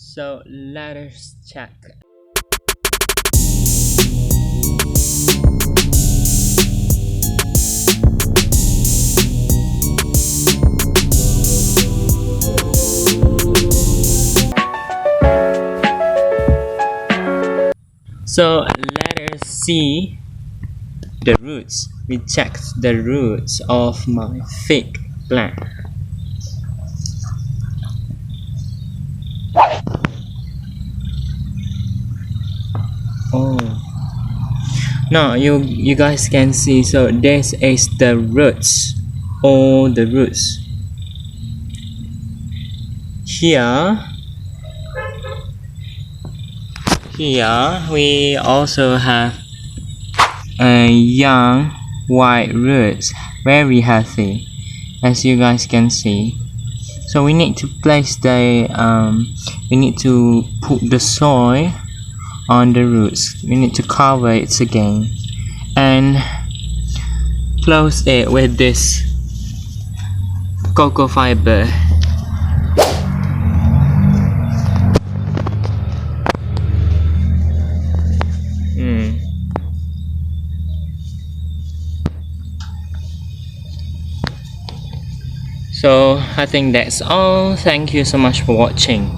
So let us check. So let us see the roots. We checked the roots of my fig plant. Oh, now you guys can see. So this is the roots, all the roots. Here we also have a young white roots, very healthy, as you guys can see. So we need to place we need to put the soil on the roots. We need to cover it again and close it with this cocoa fiber. So I think that's all. Thank you so much for watching.